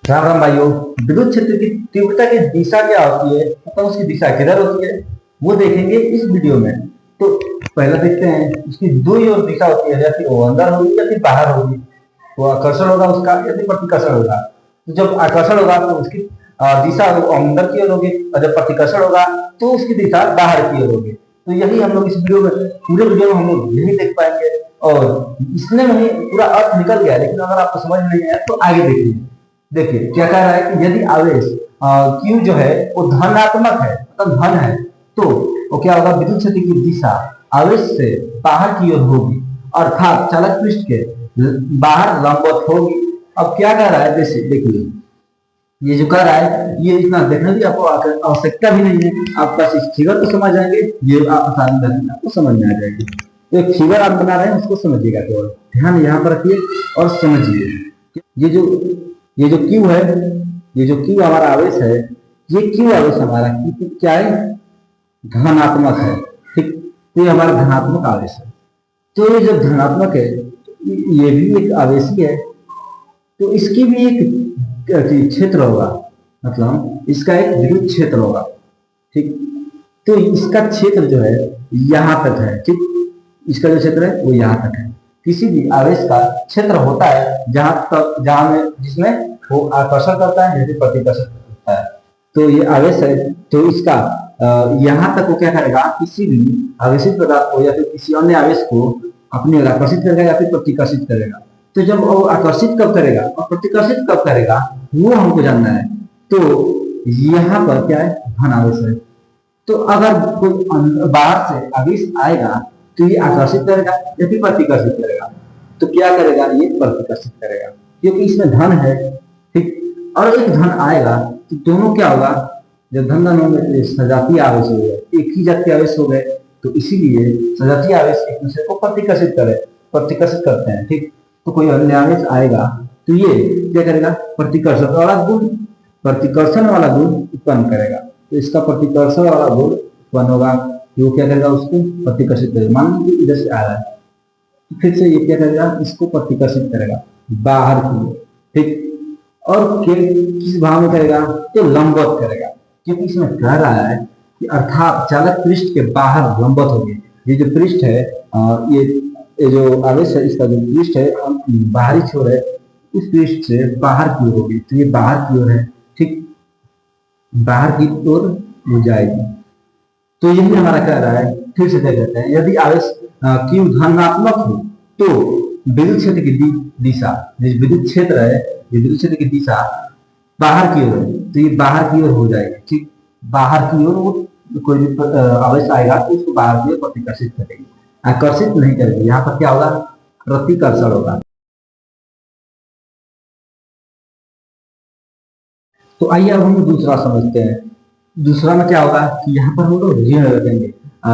राम राम भाइयों। विद्युत क्षेत्र की तीव्रता की दिशा क्या होती है, मतलब उसकी दिशा किधर होती है, वो देखेंगे इस वीडियो में। तो पहले देखते हैं उसकी दो ही ओर दिशा होती है, या फिर वो अंदर होगी या फिर बाहर होगी। तो आकर्षण होगा उसका या फिर प्रतिकर्षण होगा। तो जब आकर्षण होगा तो उसकी दिशा अंदर की ओर होगी, और जब प्रतिकर्षण होगा तो उसकी दिशा बाहर की ओर होगी। तो यही हम लोग इस वीडियो में, पूरे वीडियो में हम लोग यही देख पाएंगे। और इसमें नहीं पूरा अर्थ निकल गया, लेकिन अगर आपको समझ नहीं आया तो आगे देखिए। देखिए क्या कह रहा है कि यदि आवेश Q जो है वो धनात्मक है, मतलब धन है, तो वो क्या होगा, विद्युत क्षेत्र की दिशा आवेश से बाहर की ओर होगी, अर्थात चालक पृष्ठ के बाहर लंबवत होगी। अब क्या कह रहा है, जैसे देखिए ये जो कह रहा है, ये इतना देखने की आपको आवश्यकता भी नहीं है। आप बस इस फिगर को समझ जाएंगे, ये आसानी से आपको समझ में आ जाएगी। तो एक फिगर आप बना रहे हैं, उसको समझिएगा, केवल ध्यान यहाँ पर रखिए और समझिए। ये जो ये जो Q है, ये जो Q हमारा आवेश है, ये Q आवेश हमारा क्या है, धनात्मक है। ठीक, तो ये हमारा धनात्मक आवेश है। तो ये जो धनात्मक है, ये भी एक आवेश ही है। तो इसकी भी एक क्षेत्र होगा, मतलब इसका एक विद्युत क्षेत्र होगा। ठीक, तो इसका क्षेत्र जो है यहाँ तक है। ठीक, इसका जो क्षेत्र है वो यहाँ तक है। किसी भी आवेश का क्षेत्र होता है जहां तक, जहां में जिसमें वो आकर्षण करता है या फिर प्रतिकर्षण करता है। तो ये आवेश है, तो इसका यहाँ तक वो क्या करेगा, किसी भी आवेशित पदार्थ को या फिर किसी अन्य आवेश को अपनी ओर आकर्षित करेगा या फिर प्रतिकर्षित करेगा। तो जब वो आकर्षित कब करेगा और प्रतिकर्षित कब करेगा, वो हमको जानना है। तो यहाँ पर क्या है, धन आवेश है। तो अगर कोई बाहर से आवेश आएगा तो ये आकर्षित करेगा या फिर प्रतिकर्षित करेगा। तो क्या करेगा, ये प्रतिकर्षित करेगा, क्योंकि इसमें धन है। ठीक, और एक धन आएगा तो दोनों क्या होगा, जब धन धन में सजातीय आवेश हो गए, एक ही जाति आवेश हो गए, तो इसीलिए सजातीय आवेश एक दूसरे को प्रतिकर्षित करते हैं। ठीक, तो कोई अन्य आवेश आएगा तो ये क्या करेगा, प्रतिकर्षण वाला गुण उत्पन्न करेगा। तो इसका प्रतिकर्षण वाला गुण उत्पन्न होगा, वो क्या करेगा, उसको प्रतिकर्षित करेगा। मान लीजिए इधर से आ रहा है, तो फिर से ये क्या करेगा, इसको प्रतिकर्षित करेगा बाहर की ओर। ठीक, और किस भाव में करेगा, तो लंबवत करेगा, क्योंकि इसमें कह रहा है कि अर्थात चालक पृष्ठ के बाहर लंबवत होगी। ये जो पृष्ठ है, ये जो आवेश है, इसका जो पृष्ठ है बाहरी छोर है, इस पृष्ठ से बाहर की ओर होगी। तो ये बाहर की ओर है। ठीक, बाहर की ओर हो जाएगी। तो यही हमारा कह रहा है, फिर से देख लेते हैं। यदि आवेश Q धनात्मक हो तो विद्युत क्षेत्र की दिशा, विद्युत क्षेत्र है, ये विद्युत क्षेत्र की दिशा बाहर की ओर है, तो ये बाहर की ओर हो जाएगी। ठीक, बाहर की ओर वो कोई भी आवेश आएगा तो उसको बाहर की ओर प्रतिकर्षित करेगी, आकर्षित नहीं करेगी। यहाँ पर क्या होगा, प्रतिकर्षण होगा। तो आइए अब हम दूसरा समझते हैं। दूसरा में क्या होगा कि यहाँ पर हम लोग ऋण रखेंगे,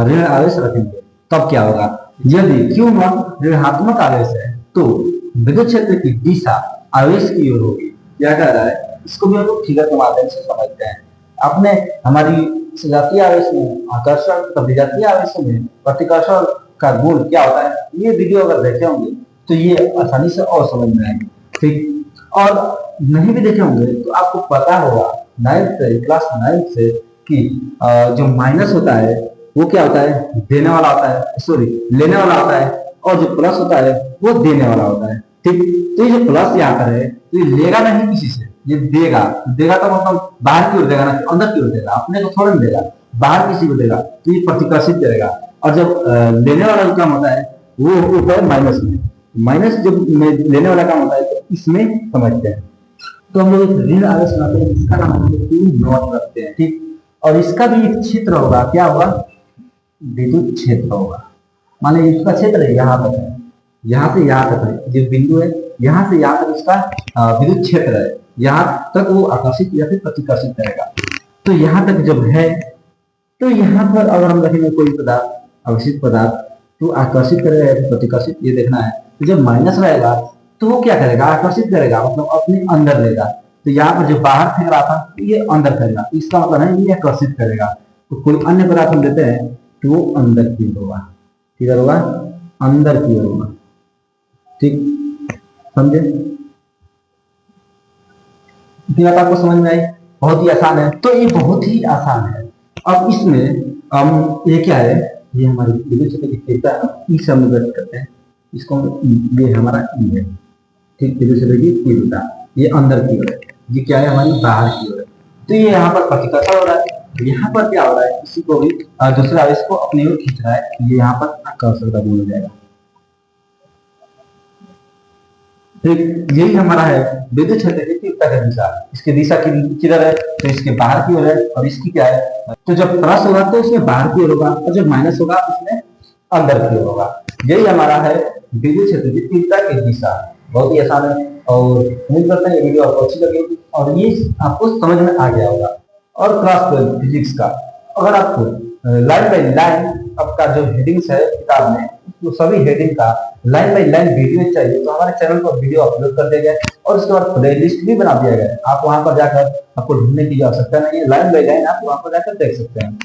ऋण आवेश रखेंगे। तब क्या होगा, यदि Q0 ऋणात्मक आवेश है तो विद्युत क्षेत्र की दिशा आवेश की ओर होगी। क्या कह रहा है, इसको भी हम लोग फिगर के माध्यम से समझते हैं। आपने हमारी सजातीय आवेश में आकर्षण तथा विजातीय आवेश में प्रतिकर्षण का गुण क्या होता है, ये वीडियो अगर देखे होंगे तो ये आसानी से और समझ में आएंगे। ठीक, और नहीं भी देखे होंगे तो आपको पता होगा क्लास 9 से कि जो माइनस होता है वो क्या होता है, देने वाला होता है, सॉरी लेने वाला होता है, और जो प्लस होता है वो देने वाला होता है। ठीक, तो ये जो प्लस यहाँ पर है, तो ये लेगा नहीं किसी से, ये देगा। देगा तो मतलब बाहर की ओर देगा, ना अंदर की ओर देगा, अपने को थोड़ा देगा, बाहर किसी को देगा, तो ये प्रतिकर्षित करेगा। और जब लेने वाला जो काम होता है वो होता है माइनस में। माइनस जब लेने वाला काम होता है तो इसमें समझते हैं। तो हम लोग एक ऋण आवेश बनाते हैं, इसका नाम हम लोग Q0 रखते हैं। ठीक, और इसका भी एक क्षेत्र होगा, क्या होगा, विद्युत क्षेत्र होगा। मान लीजिए इसका क्षेत्र है यहाँ तक है, यहाँ से यहाँ तक है, जो बिंदु है यहाँ से यहाँ तक इसका विद्युत क्षेत्र है। यहाँ तक वो आकर्षित या फिर प्रतिकर्षित करेगा। तो यहाँ तक जब है, तो यहाँ पर अगर हम रखेंगे कोई पदार्थ, आकर्षित पदार्थ, तो आकर्षित करेगा या फिर प्रतिकर्षित, ये देखना है। तो जब माइनस रहेगा तो वो क्या करेगा, आकर्षित करेगा, मतलब अपने अंदर लेगा। तो यहाँ पर जो बाहर फेंक रहा था तो ये अंदर करेगा, इसका मतलब है ये आकर्षित करेगा। तो कोई अन्य पदार्थ हम लेते हैं तो वो अंदर की ओर होगा, किधर होगा, अंदर की ओर होगा। ठीक, समझे। इतनी बात आपको समझ में आई? बहुत ही आसान है। तो ये बहुत ही आसान है। अब इसमें हम ये क्या है, ये हमारी बिंदु क्षेत्र की तीव्रता ई से हम व्यक्त करते हैं। इसको ये हमारा ई है, ठीक, बिंदु क्षेत्र की तीव्रता ये अंदर की ओर है, ये क्या है हमारी बाहर की ओर है। तो ये यहाँ पर प्रतिकर्षण हो रहा है, तो यहाँ पर क्या हो रहा है, इसी को भी दूसरे आवेश को अपनी ओर खींच रहा है, ये यहाँ पर आकर्षण का गुण हो जाएगा। ठीक, यही हमारा है विद्युत क्षेत्र की तीव्रता की दिशा। इसकी दिशा किधर है, तो इसके बाहर की ओर है, और इसकी क्या है, तो जब प्लस होगा तो इसमें बाहर की ओर होगा, और जब माइनस होगा उसमें अंदर की ओर होगा। यही हमारा है विद्युत क्षेत्र की तीव्रता की दिशा। बहुत ही आसान है, और उम्मीद करते हैं ये वीडियो आपको अच्छी लगेगी और ये आपको समझ में आ गया होगा। और क्लास 12 फिजिक्स का अगर आपको लाइन बाय लाइन आपका जो हेडिंग्स है किताब में, तो सभी हेडिंग का लाइन बाय लाइन वीडियो चाहिए, तो हमारे चैनल पर वीडियो अपलोड कर दिया गया और उसके बाद प्लेलिस्ट भी बना दिया गया। आप वहां पर जाकर आपको ढूंढने की आवश्यकता नहीं है, लाइन बाय लाइन आप वहां पर जाकर देख सकते हैं।